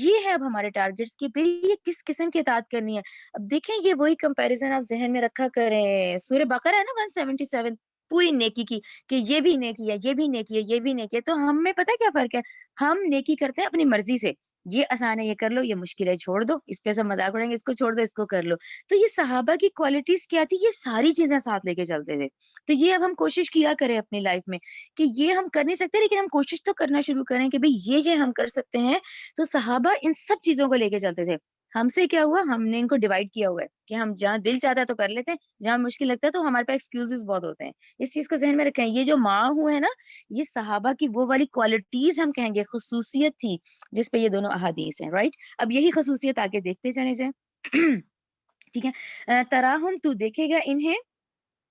یہ ہے اب ہمارے ٹارگیٹس کہ بھئی یہ کس قسم کی اطاعت کرنی ہے۔ اب دیکھیں یہ وہی کمپیریزن آپ ذہن میں رکھا کریں، سورہ بقرہ ہے نا 177، پوری نیکی کی، کہ یہ بھی نیکی ہے، یہ بھی نیکی ہے، یہ بھی نیکی ہے۔ تو ہم میں پتہ کیا فرق ہے؟ ہم نیکی کرتے ہیں اپنی مرضی سے، یہ آسان ہے یہ کر لو، یہ مشکل ہے چھوڑ دو، اس پہ سب مذاق اڑائیں گے، اس کو چھوڑ دو، اس کو کر لو۔ تو یہ صحابہ کی کوالٹیز کیا تھی؟ یہ ساری چیزیں ساتھ لے کے چلتے تھے۔ تو یہ اب ہم کوشش کیا کریں اپنی لائف میں کہ یہ ہم کر نہیں سکتے لیکن ہم کوشش تو کرنا شروع کریں کہ بھئی یہ ہم کر سکتے ہیں۔ تو صحابہ ان سب چیزوں کو لے کے چلتے تھے۔ ہم سے کیا ہوا؟ ہم نے ان کو ڈیوائڈ کیا ہوا ہے کہ ہم جہاں دل چاہتا ہے تو کر لیتے ہیں، جہاں مشکل لگتا ہے تو ہمارے پاس ایکسکیوزز بہت ہوتے ہیں۔ اس چیز کو ذہن میں رکھیں، یہ جو ماں ہے نا، یہ صحابہ کی وہ والی کوالٹیز ہم کہیں گے خصوصیت تھی جس پہ یہ دونوں احادیث ہیں، رائٹ؟ اب یہی خصوصیت آگے دیکھتے چلے جائیں۔ ٹھیک ہے، تراہم تو دیکھے گا انہیں،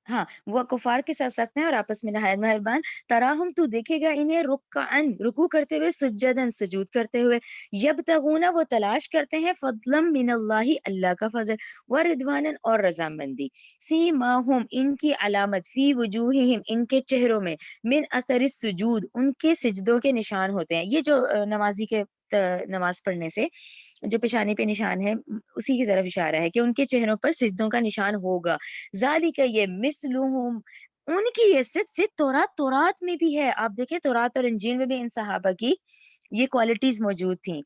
ہاں وہ کفار کے ساتھ سخت ہیں اور آپس میں نہایت مہربان۔ تراہم تو دیکھے گا انہیں رکعن رکوع کرتے ہوئے، سجدن سجود کرتے ہوئے، یبتغون وہ تلاش کرتے ہیں، فضلا من اللہ اللہ کا فضل، ورضوانا اور رضامندی، سیماہم ان کی علامت، فی وجوہہم ان کے چہروں میں، من اثر السجود ان کے سجدوں کے نشان ہوتے ہیں۔ یہ جو نمازی کے نماز پڑھنے سے جو پیشانی پہ نشان ہے اسی کی طرف اشارہ ہے کہ ان کے چہروں پر سجدوں کا نشان ہوگا۔ ذالک یہ مثلہم ان کی حیثیت پھر تورات میں بھی ہے۔ آپ دیکھیں تورات اور انجیل میں بھی ان صحابہ کی یہ کوالٹیز موجود تھیں،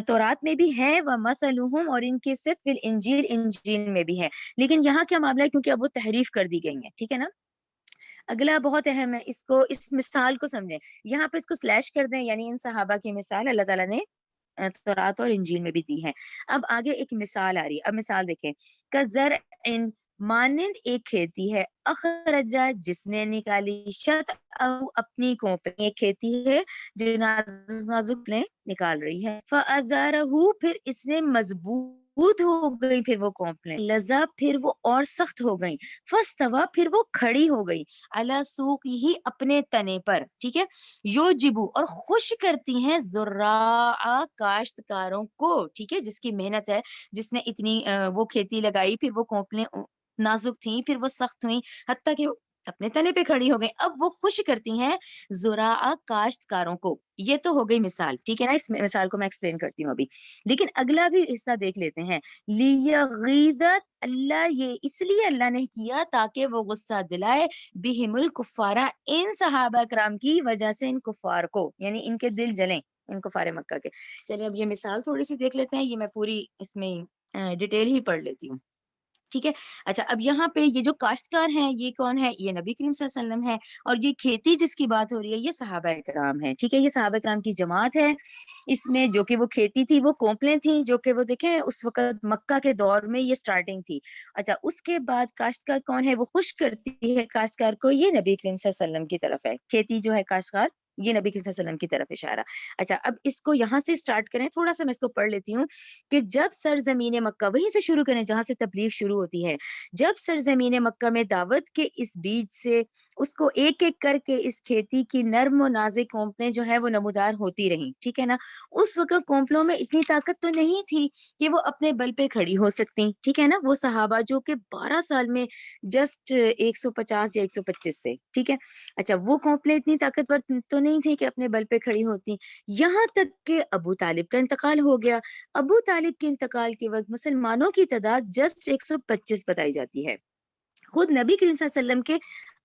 تورات میں بھی ہے، ومثلہم اور ان کی حیثیت پھر انجیل میں بھی ہے۔ لیکن یہاں کیا معاملہ ہے؟ کیونکہ اب وہ تحریف کر دی گئی ہیں، ٹھیک ہے نا؟ اگلا بہت اہم ہے، اس کو اس مثال کو سمجھیں، یہاں پہ اس کو سلیش کر دیں، یعنی ان صحابہ کی مثال اللہ تعالیٰ نے تورات اور انجیل میں بھی دی ہے۔ اب آگے ایک مثال آ رہی ہے، اب مثال دیکھیں، کزرع مانند ایک کھیتی ہے، اخرجا جس نے نکالی، شط اپنی کوپلی، ایک کھیتی ہے جو نازک نازک پلیں نکال رہی ہے، فازارہ پھر اس نے مضبوط ہو گئی، پھر وہ کوپلیں لذا پھر وہ اور سخت ہو گئی، فاستوی پھر وہ کھڑی ہو گئی، علی سوق ہی اپنے تنے پر، ٹھیک ہے، یوجبو اور خوش کرتی ہیں زراع کاشتکاروں کو، ٹھیک ہے، جس کی محنت ہے، جس نے اتنی وہ کھیتی لگائی، پھر وہ کوپلیں نازک تھیں، پھر وہ سخت ہوئیں، حتیٰ کہ اپنے تنے پہ کھڑی ہو گئی، اب وہ خوش کرتی ہیں زراع کاشتکاروں کو۔ یہ تو ہو گئی مثال، ٹھیک ہے نا؟ اس مثال کو میں ایکسپلین کرتی ہوں ابھی، لیکن اگلا بھی حصہ دیکھ لیتے ہیں۔ لیغیظت اللہ، یہ اس لیے اللہ نے کیا تاکہ وہ غصہ دلائے بہم الکفارہ ان صحابہ کرام کی وجہ سے ان کفار کو، یعنی ان کے دل جلیں ان کفار مکہ کے۔ چلیے اب یہ مثال تھوڑی سی دیکھ لیتے ہیں، یہ میں پوری اس میں ڈیٹیل ہی پڑھ لیتی ہوں، ٹھیک ہے؟ اچھا اب یہاں پہ یہ جو کاشتکار ہیں یہ کون ہے؟ یہ نبی کریم صلی اللہ علیہ وسلم ہے، اور یہ کھیتی جس کی بات ہو رہی ہے یہ صحابہ کرام ہے، ٹھیک ہے؟ یہ صحابہ کرام کی جماعت ہے، اس میں جو کہ وہ کھیتی تھی وہ کوپلیں تھیں، جو کہ وہ دیکھیں اس وقت مکہ کے دور میں یہ سٹارٹنگ تھی۔ اچھا اس کے بعد کاشتکار کون ہے؟ وہ خوش کرتی ہے کاشتکار کو، یہ نبی کریم صلی اللہ علیہ وسلم کی طرف ہے، کھیتی جو ہے کاشتکار یہ نبی کریم صلی اللہ علیہ وسلم کی طرف اشارہ۔ اچھا اب اس کو یہاں سے سٹارٹ کریں، تھوڑا سا میں اس کو پڑھ لیتی ہوں کہ جب سرزمین مکہ، وہیں سے شروع کریں جہاں سے تبلیغ شروع ہوتی ہے، جب سرزمین مکہ میں دعوت کے اس بیج سے اس کو ایک ایک کر کے اس کھیتی کی نرم و نازک کونپلیں جو ہے وہ نمودار ہوتی رہیں، ٹھیک ہے نا؟ اس وقت کونپلوں میں اتنی طاقت تو نہیں تھی کہ وہ اپنے بل پہ کھڑی ہو سکتی، ٹھیک ہے نا؟ وہ صحابہ جو کہ 12 سال میں جسٹ 150 یا 125 سے، ٹھیک ہے؟ اچھا وہ کونپلیں اتنی طاقتور تو نہیں تھی کہ اپنے بل پہ کھڑی ہوتی، یہاں تک کہ ابو طالب کا انتقال ہو گیا۔ ابو طالب کے انتقال کے وقت مسلمانوں کی تعداد جسٹ 125 بتائی جاتی ہے۔ خود نبی کریم صلی اللہ علیہ وسلم کے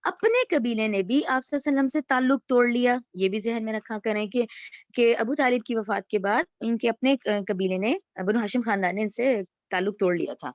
اپنے قبیلے نے بھی آپ صلی اللہ علیہ وسلم سے تعلق توڑ لیا، یہ بھی ذہن میں رکھا کریں کہ ابو طالب کی وفات کے بعد ان کے اپنے قبیلے نے، بنو ہاشم خاندان نے ان سے تعلق توڑ لیا تھا،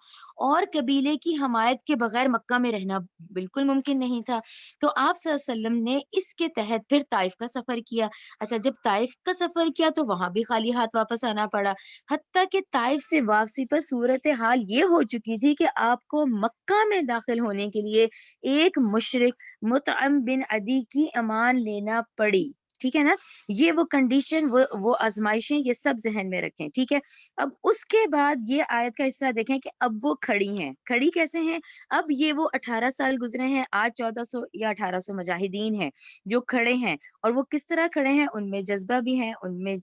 اور قبیلے کی حمایت کے بغیر مکہ میں رہنا بالکل ممکن نہیں تھا۔ تو آپ صلی اللہ علیہ وسلم نے اس کے تحت پھر طائف کا سفر کیا۔ اچھا جب طائف کا سفر کیا تو وہاں بھی خالی ہاتھ واپس آنا پڑا، حتیٰ کہ طائف سے واپسی پر صورتحال یہ ہو چکی تھی کہ آپ کو مکہ میں داخل ہونے کے لیے ایک مشرک مطعم بن عدی کی امان لینا پڑی، ٹھیک ہے نا؟ یہ وہ کنڈیشن، وہ آزمائشیں، یہ سب ذہن میں رکھیں، ٹھیک ہے؟ اب اس کے بعد یہ آیت کا حصہ دیکھیں کہ اب وہ کھڑی ہیں، کھڑی کیسے ہیں؟ اب یہ وہ 18 سال گزرے ہیں، آج 1400 یا 1800 مجاہدین ہیں جو کھڑے ہیں، اور وہ کس طرح کھڑے ہیں؟ ان میں جذبہ بھی ہے، ان میں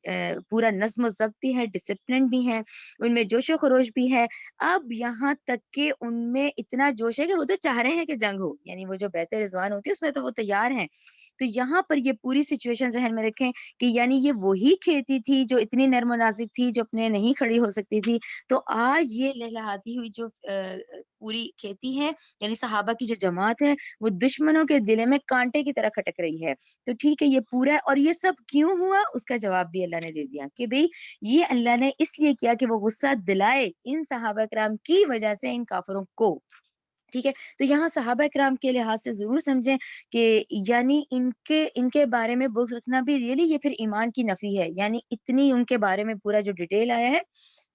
پورا نظم و ضبط بھی ہے، ڈسپلن بھی ہے، ان میں جوش و خروش بھی ہے۔ اب یہاں تک کہ ان میں اتنا جوش ہے کہ وہ تو چاہ رہے ہیں کہ جنگ ہو، یعنی وہ جو بیعت رضوان ہوتی ہے اس میں تو وہ تیار ہیں۔ تو یہاں پر یہ پوری سچویشن ذہن میں رکھیں کہ یعنی یہ وہی کھیتی تھی جو اتنی نرم و نازک تھی، جو اپنے نہیں کھڑی ہو سکتی تھی، تو آج یہ لہلہاتی ہوئی جو پوری کھیتی ہے، یعنی صحابہ کی جو جماعت ہے، وہ دشمنوں کے دلے میں کانٹے کی طرح کھٹک رہی ہے۔ تو ٹھیک ہے، یہ پورا ہے، اور یہ سب کیوں ہوا اس کا جواب بھی اللہ نے دے دیا کہ بھئی یہ اللہ نے اس لیے کیا کہ وہ غصہ دلائے ان صحابہ کرام کی وجہ سے ان کافروں کو، ٹھیک ہے؟ تو یہاں صحابہ کرام کے لحاظ سے ضرور سمجھیں کہ یعنی ان کے بارے میں بغض رکھنا بھی ریئلی یہ پھر ایمان کی نفی ہے، یعنی اتنی ان کے بارے میں پورا جو ڈیٹیل آیا ہے،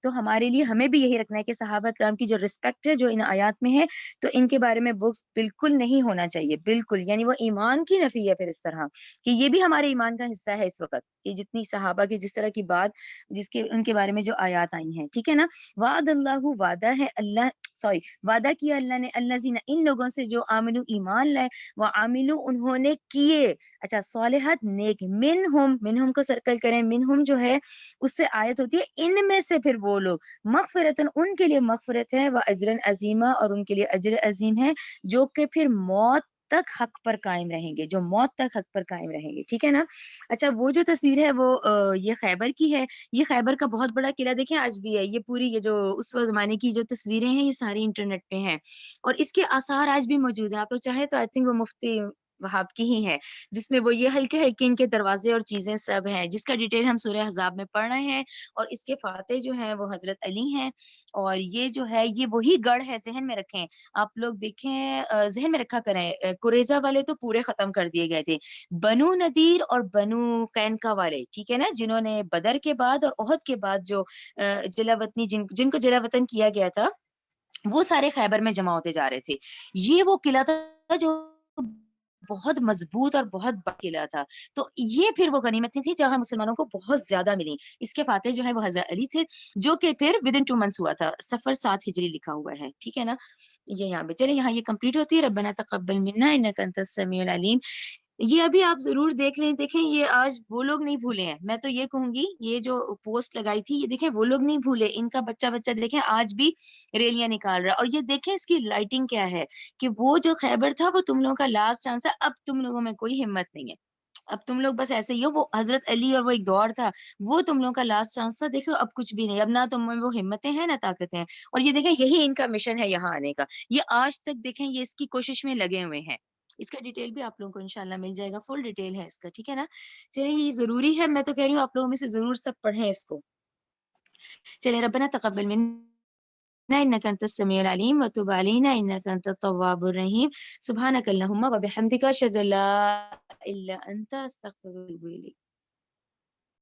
تو ہمارے لیے ہمیں بھی یہی رکھنا ہے کہ صحابہ کرام کی جو رسپیکٹ ہے جو ان آیات میں ہے، تو ان کے بارے میں بغض بالکل نہیں ہونا چاہیے، بالکل، یعنی وہ ایمان کی نفی ہے پھر اس طرح کہ یہ بھی ہمارے ایمان کا حصہ ہے اس وقت، یہ جتنی صحابہ کی جس طرح کی بات، جس کے ان کے بارے میں جو آیات آئی ہیں، ٹھیک ہے نا؟ وعد اللہ، وعدہ ہے اللہ، سوری، وعدہ کیا اللہ نے، الذین، ان لوگوں سے جو آمنو، ایمان لائے، وعاملو، انہوں نے کیے، اچھا، صالحات، نیک، منہم کو سرکل کریں، منہم جو ہے اس سے آیت ہوتی ہے ان میں سے، پھر وہ لوگ، مغفرتن، ان کے لیے مغفرت ہے، واجرن عظیما، اور ان کے لیے اجر عظیم ہے، جو کہ پھر موت تک حق پر قائم رہیں گے، جو موت تک حق پر قائم رہیں گے، ٹھیک ہے نا؟ اچھا، وہ جو تصویر ہے وہ یہ خیبر کی ہے، یہ خیبر کا بہت بڑا قلعہ دیکھیں آج بھی ہے، یہ پوری یہ جو اس زمانے کی جو تصویریں ہیں یہ ساری انٹرنیٹ پہ ہیں، اور اس کے آثار آج بھی موجود ہیں، آپ لوگ چاہیں تو آئی تھنک وہ مفتی وہاب کی ہی ہے، جس میں وہ یہ ہلکے ہلکے ان کے دروازے اور چیزیں سب ہیں، جس کا ڈیٹیل ہم سورہ احزاب میں پڑھ رہے ہیں، اور اس کے فاتح جو ہیں وہ حضرت علی ہیں، اور یہ جو ہے یہ وہی گڑھ ہے، ذہن میں رکھیں، آپ لوگ دیکھیں، ذہن میں رکھا کریں، قریظہ والے تو پورے ختم کر دیے گئے تھے، بنو نذیر اور بنو قینقاع والے، ٹھیک ہے نا، جنہوں نے بدر کے بعد اور احد کے بعد جو جلا وطنی، جن کو جلا وطن کیا گیا تھا، وہ سارے خیبر میں جمع ہوتے جا رہے تھے۔ یہ وہ قلعہ تھا جو بہت مضبوط اور بہت بڑا قلعہ تھا، تو یہ پھر وہ غنیمتیں تھیں جہاں مسلمانوں کو بہت زیادہ ملی، اس کے فاتح جو ہے وہ حضرت علی تھے، جو کہ پھر ودن 2 منتھس ہوا تھا، سفر 7 ہجری لکھا ہوا ہے، ٹھیک ہے نا؟ یہ یہاں پہ چلے، یہاں یہ کمپلیٹ ہوتی ہے، ربنا تقبل منا انک انت السمیع العلیم۔ یہ ابھی آپ ضرور دیکھ لیں، دیکھیں یہ آج وہ لوگ نہیں بھولے ہیں، میں تو یہ کہوں گی، یہ جو پوسٹ لگائی تھی یہ دیکھیں وہ لوگ نہیں بھولے، ان کا بچہ بچہ دیکھیں آج بھی ریلیاں نکال رہا ہے، اور یہ دیکھیں اس کی رائٹنگ کیا ہے کہ وہ جو خیبر تھا وہ تم لوگوں کا لاسٹ چانس ہے، اب تم لوگوں میں کوئی ہمت نہیں ہے، اب تم لوگ بس ایسے ہی ہو، وہ حضرت علی اور وہ ایک دور تھا، وہ تم لوگوں کا لاسٹ چانس تھا، دیکھو اب کچھ بھی نہیں، اب نہ تم میں وہ ہمتیں ہیں نہ طاقتیں ہیں، اور یہ دیکھیں یہی ان کا مشن ہے یہاں آنے کا، یہ آج تک دیکھیں یہ اس کی کوشش میں لگے ہوئے ہیں، اس کا ڈیٹیل بھی آپ لوگوں کو انشاءاللہ مل جائے گا، فل ڈیٹیل ہے اس کا، ٹھیک ہے نا؟ چلیے یہ ضروری ہے، میں تو کہہ رہی ہوں آپ لوگوں میں سے ضرور سب پڑھیں اس کو۔ چلیے، ربنا تقبل منا انك انت السميع العليم وتب علينا انك انت التواب الرحيم سبحانك اللهم وبحمدك اشهد ان لا اله الا انت استغفرك واتوب اليك۔